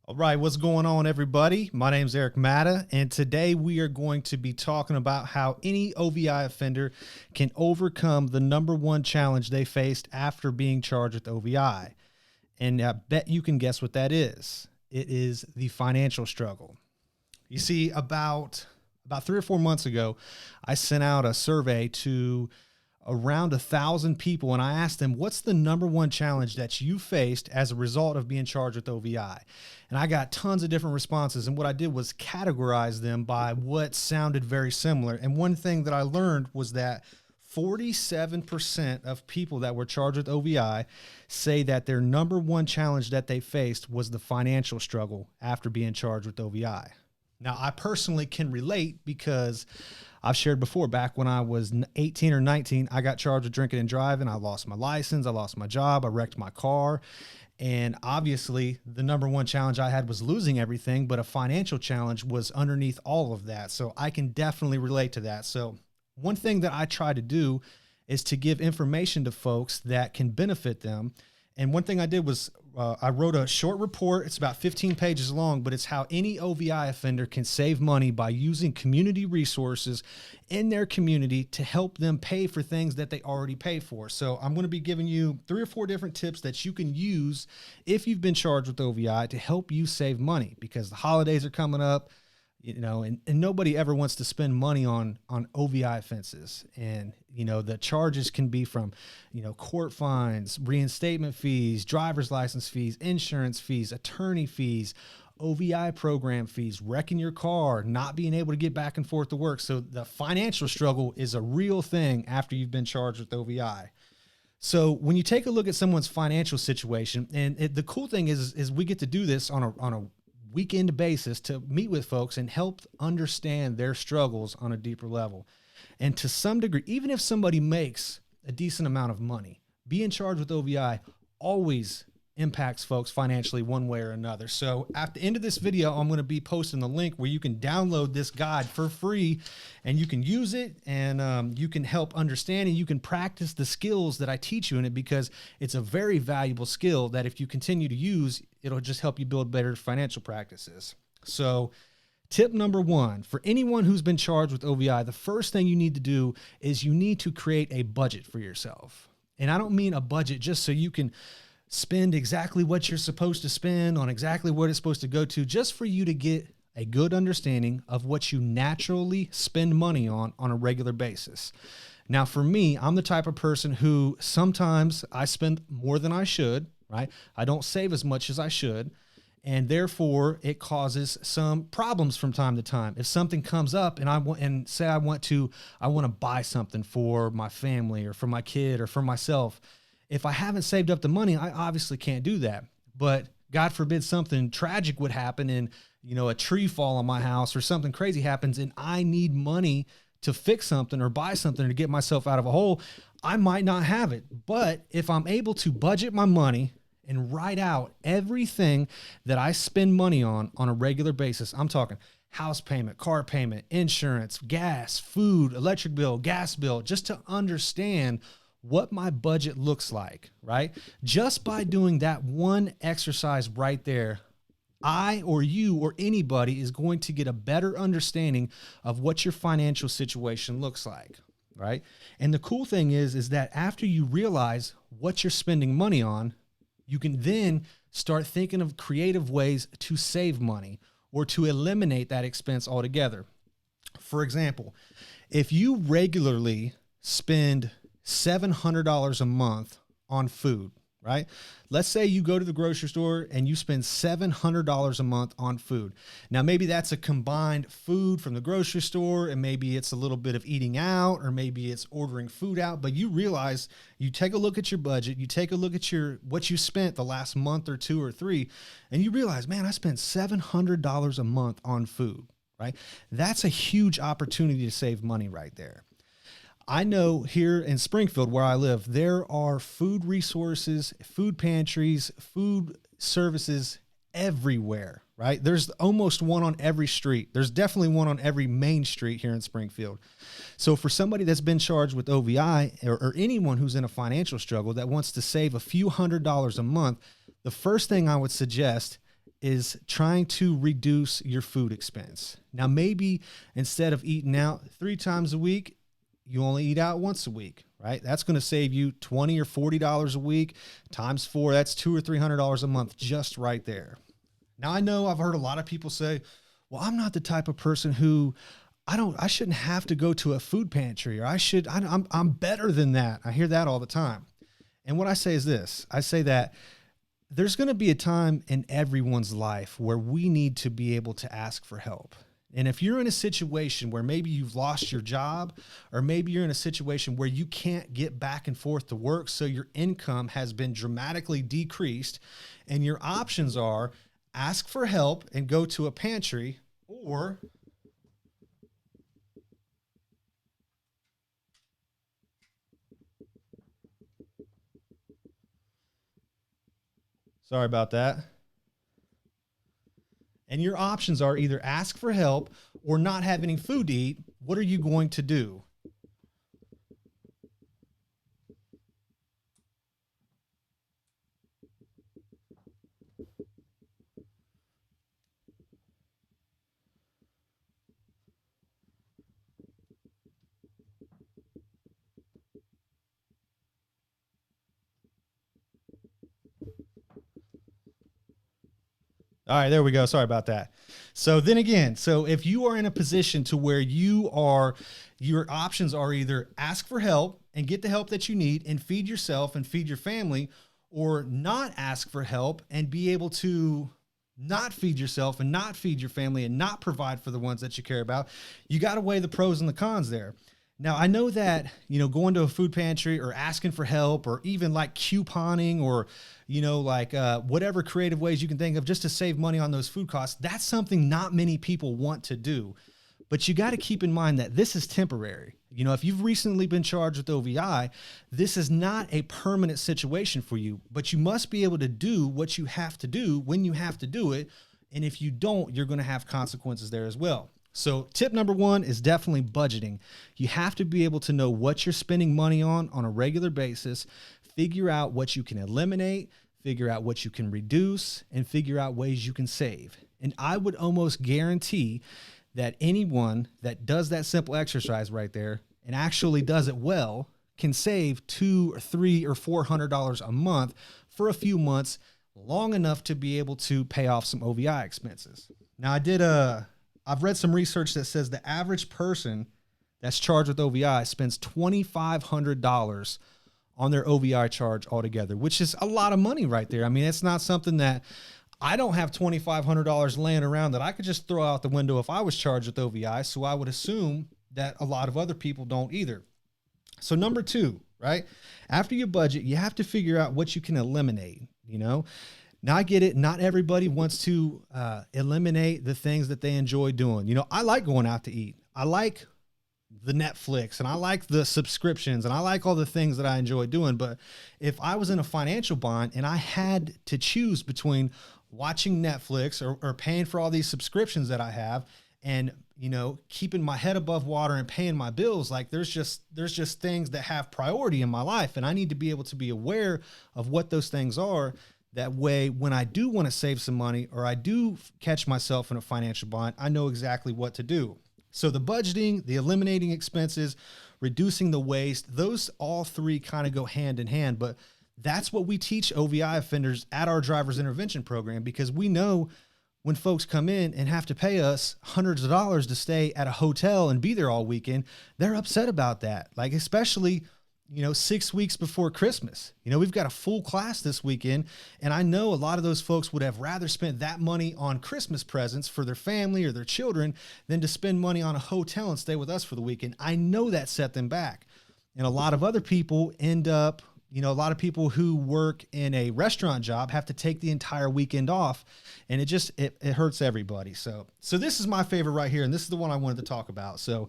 All right, what's going on, everybody? My name's Eric Matta, and today we are going to be talking about how any OVI offender can overcome the number one challenge they faced after being charged with OVI. And I bet you can guess what that is. It is the financial struggle. You see, about 3 or 4 months ago, I sent out a survey to around 1,000 people, and I asked them, what's the number one challenge that you faced as a result of being charged with OVI? And I got tons of different responses, and what I did was categorize them by what sounded very similar. And one thing that I learned was that 47% of people that were charged with OVI say that their number one challenge that they faced was the financial struggle after being charged with OVI. Now, I personally can relate because I've shared before, back when I was 18 or 19, I got charged with drinking and driving. I lost my license. I lost my job. I wrecked my car. And obviously, the number one challenge I had was losing everything, but a financial challenge was underneath all of that. So I can definitely relate to that. So one thing that I try to do is to give information to folks that can benefit them. And one thing I did was I wrote a short report. It's about 15 pages long, but it's how any OVI offender can save money by using community resources in their community to help them pay for things that they already pay for. So I'm going to be giving you 3 or 4 different tips that you can use if you've been charged with OVI to help you save money, because the holidays are coming up. And nobody ever wants to spend money on OVI offenses. And, the charges can be from, court fines, reinstatement fees, driver's license fees, insurance fees, attorney fees, OVI program fees, wrecking your car, not being able to get back and forth to work. So the financial struggle is a real thing after you've been charged with OVI. So when you take a look at someone's financial situation, and the cool thing is we get to do this on a weekend basis to meet with folks and help understand their struggles on a deeper level. And to some degree, even if somebody makes a decent amount of money, being charged with OVI always impacts folks financially one way or another. So at the end of this video, I'm going to be posting the link where you can download this guide for free, and you can use it, and you can help understand, and you can practice the skills that I teach you in it, because it's a very valuable skill that if you continue to use, it'll just help you build better financial practices. So tip number 1, for anyone who's been charged with OVI, the first thing you need to do is you need to create a budget for yourself. And I don't mean a budget just so you can spend exactly what you're supposed to spend on exactly what it's supposed to go to, just for you to get a good understanding of what you naturally spend money on a regular basis. Now, for me, I'm the type of person who sometimes I spend more than I should, right? I don't save as much as I should, and therefore it causes some problems from time to time. If something comes up and I want to buy something for my family or for my kid or for myself, if I haven't saved up the money, I obviously can't do that. But God forbid something tragic would happen, and a tree fall on my house or something crazy happens, and I need money to fix something or buy something to get myself out of a hole, I might not have it. But if I'm able to budget my money and write out everything that I spend money on a regular basis, I'm talking house payment, car payment, insurance, gas, food, electric bill, gas bill, just to understand what my budget looks like, right? Just by doing that one exercise right there, I or you or anybody is going to get a better understanding of what your financial situation looks like, right? And the cool thing is that after you realize what you're spending money on, you can then start thinking of creative ways to save money or to eliminate that expense altogether. For example, if you regularly spend $700 a month on food, right? Let's say you go to the grocery store and you spend $700 a month on food. Now, maybe that's a combined food from the grocery store, and maybe it's a little bit of eating out, or maybe it's ordering food out, but you realize, you take a look at your budget, you take a look at what you spent the last month or 2 or 3, and you realize, man, I spent $700 a month on food, right? That's a huge opportunity to save money right there. I know here in Springfield, where I live, there are food resources, food pantries, food services everywhere, right? There's almost one on every street. There's definitely one on every main street here in Springfield. So for somebody that's been charged with OVI, or anyone who's in a financial struggle that wants to save a few $100s a month, the first thing I would suggest is trying to reduce your food expense. Now, maybe instead of eating out 3 times a week, you only eat out once a week, right? That's going to save you $20 or $40 a week times 4. That's $200 or $300 a month just right there. Now, I know I've heard a lot of people say, well, I'm not the type of person who I shouldn't have to go to a food pantry, or I'm better than that. I hear that all the time. And what I say is this: I say that there's going to be a time in everyone's life where we need to be able to ask for help. And if you're in a situation where maybe you've lost your job, or maybe you're in a situation where you can't get back and forth to work, so your income has been dramatically decreased, and your options are ask for help and go to a pantry, or sorry about that. And your options are either ask for help or not have any food to eat. What are you going to do? All right, there we go. Sorry about that. So then again, so if you are in a position to where your options are either ask for help and get the help that you need and feed yourself and feed your family, or not ask for help and be able to not feed yourself and not feed your family and not provide for the ones that you care about, you got to weigh the pros and the cons there. Now, I know that, going to a food pantry or asking for help, or even like couponing, or, whatever creative ways you can think of just to save money on those food costs, that's something not many people want to do. But you got to keep in mind that this is temporary. If you've recently been charged with OVI, this is not a permanent situation for you, but you must be able to do what you have to do when you have to do it. And if you don't, you're going to have consequences there as well. So tip number 1 is definitely budgeting. You have to be able to know what you're spending money on a regular basis, figure out what you can eliminate, figure out what you can reduce, and figure out ways you can save. And I would almost guarantee that anyone that does that simple exercise right there and actually does it well can save $200 or $300 or $400 a month for a few months, long enough to be able to pay off some OVI expenses. Now, I've read some research that says the average person that's charged with OVI spends $2,500 on their OVI charge altogether, which is a lot of money right there. I mean, it's not something that I don't have $2,500 laying around that I could just throw out the window if I was charged with OVI. So I would assume that a lot of other people don't either. So number 2, right? After you budget, you have to figure out what you can eliminate, Now, I get it. Not everybody wants to eliminate the things that they enjoy doing. I like going out to eat. I like the Netflix, and I like the subscriptions, and I like all the things that I enjoy doing. But if I was in a financial bind and I had to choose between watching Netflix or paying for all these subscriptions that I have, and keeping my head above water and paying my bills, like there's just things that have priority in my life, and I need to be able to be aware of what those things are. That way, when I do want to save some money, or I do catch myself in a financial bind, I know exactly what to do. So the budgeting, the eliminating expenses, reducing the waste, those all 3 kind of go hand in hand. But that's what we teach OVI offenders at our driver's intervention program, because we know when folks come in and have to pay us hundreds of dollars to stay at a hotel and be there all weekend, they're upset about that. Like, especially 6 weeks before Christmas. We've got a full class this weekend, and I know a lot of those folks would have rather spent that money on Christmas presents for their family or their children than to spend money on a hotel and stay with us for the weekend. I know that set them back. And a lot of other people end up, a lot of people who work in a restaurant job have to take the entire weekend off, and it hurts everybody. So this is my favorite right here, and this is the one I wanted to talk about. So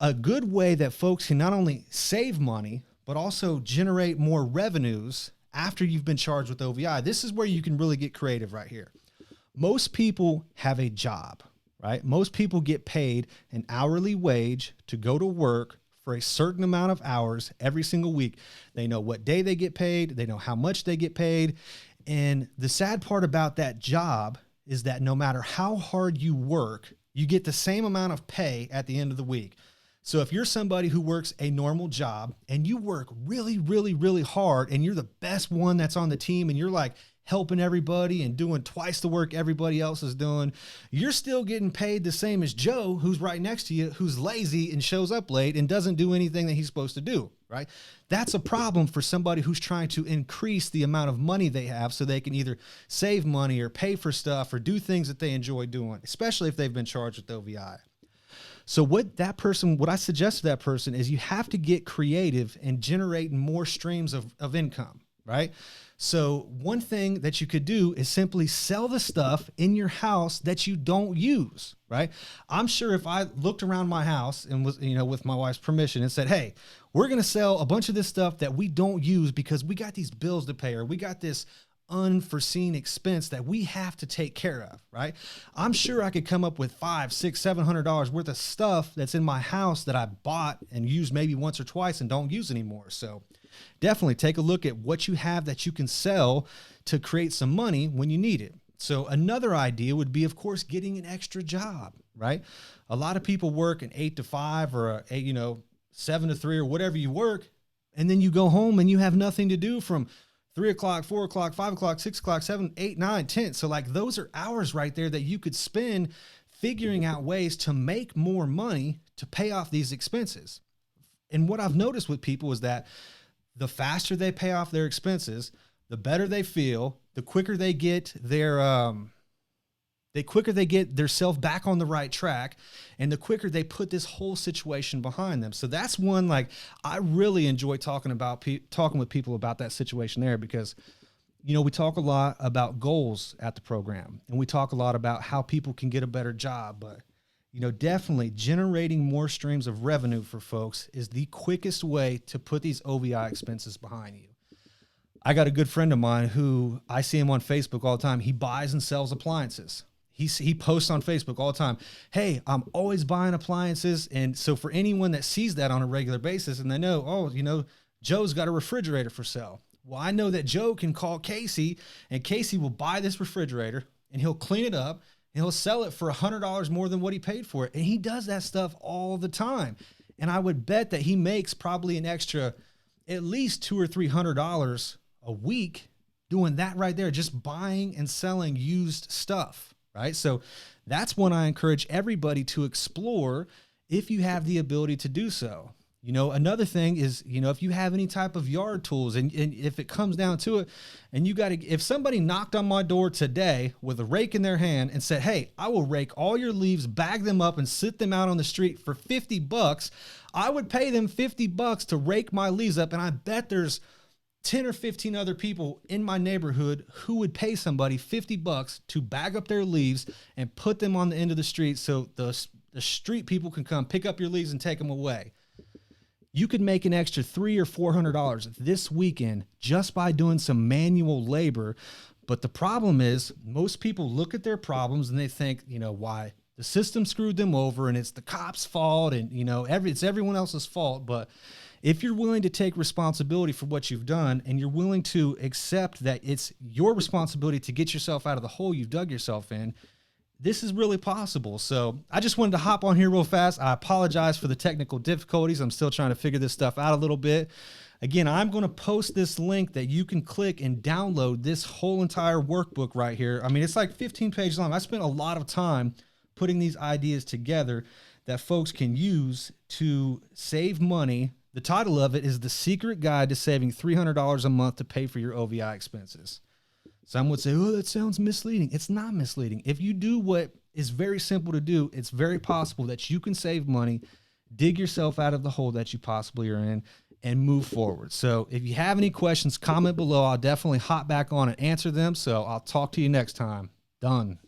a good way that folks can not only save money, but also generate more revenues after you've been charged with OVI. This is where you can really get creative right here. Most people have a job, right? Most people get paid an hourly wage to go to work for a certain amount of hours every single week. They know what day they get paid. They know how much they get paid. And the sad part about that job is that no matter how hard you work, you get the same amount of pay at the end of the week. So if you're somebody who works a normal job and you work really, really, really hard and you're the best one that's on the team and you're like helping everybody and doing twice the work everybody else is doing, you're still getting paid the same as Joe, who's right next to you, who's lazy and shows up late and doesn't do anything that he's supposed to do, right? That's a problem for somebody who's trying to increase the amount of money they have so they can either save money or pay for stuff or do things that they enjoy doing, especially if they've been charged with OVI. So what I suggest to that person is you have to get creative and generate more streams of income, right? So one thing that you could do is simply sell the stuff in your house that you don't use, right? I'm sure if I looked around my house and was, with my wife's permission and said, hey, we're going to sell a bunch of this stuff that we don't use because we got these bills to pay or we got this unforeseen expense that we have to take care of, right? I'm sure I could come up with $500, $600, $700 worth of stuff that's in my house that I bought and used maybe once or twice and don't use anymore. So definitely take a look at what you have that you can sell to create some money when you need it. So another idea would be, of course, getting an extra job, right? A lot of people work an 8 to 5 or a 7 to 3 or whatever you work, and then you go home and you have nothing to do from 3 o'clock, 4 o'clock, 5 o'clock, 6 o'clock, 7, 8, 9, 10. So like those are hours right there that you could spend figuring out ways to make more money to pay off these expenses. And what I've noticed with people is that the faster they pay off their expenses, the better they feel, the quicker they get their self back on the right track, and the quicker they put this whole situation behind them. So that's one, like, I really enjoy talking with people about that situation there because, we talk a lot about goals at the program and we talk a lot about how people can get a better job, but definitely generating more streams of revenue for folks is the quickest way to put these OVI expenses behind you. I got a good friend of mine who I see him on Facebook all the time. He buys and sells appliances. He posts on Facebook all the time, hey, I'm always buying appliances. And so for anyone that sees that on a regular basis and they know, Joe's got a refrigerator for sale. Well, I know that Joe can call Casey and Casey will buy this refrigerator and he'll clean it up and he'll sell it for $100 more than what he paid for it. And he does that stuff all the time. And I would bet that he makes probably an extra at least $200 or $300 a week doing that right there, just buying and selling used stuff, right? So that's one I encourage everybody to explore if you have the ability to do so. Another thing is, if you have any type of yard tools and if it comes down to it and if somebody knocked on my door today with a rake in their hand and said, hey, I will rake all your leaves, bag them up and sit them out on the street for $50, I would pay them $50 to rake my leaves up. And I bet there's 10 or 15 other people in my neighborhood who would pay somebody $50 to bag up their leaves and put them on the end of the street so the street people can come pick up your leaves and take them away. You could make an extra $300 or $400 this weekend just by doing some manual labor. But the problem is most people look at their problems and they think, why the system screwed them over and it's the cops' fault and, it's everyone else's fault. But if you're willing to take responsibility for what you've done and you're willing to accept that it's your responsibility to get yourself out of the hole you've dug yourself in, this is really possible. So I just wanted to hop on here real fast. I apologize for the technical difficulties. I'm still trying to figure this stuff out a little bit. Again, I'm going to post this link that you can click and download this whole entire workbook right here. I mean, it's like 15 pages long. I spent a lot of time putting these ideas together that folks can use to save money. The title of it is The Secret Guide to Saving $300 a Month to Pay for Your OVI Expenses. Some would say, oh, that sounds misleading. It's not misleading. If you do what is very simple to do, it's very possible that you can save money, dig yourself out of the hole that you possibly are in, and move forward. So if you have any questions, comment below. I'll definitely hop back on and answer them. So I'll talk to you next time. Done.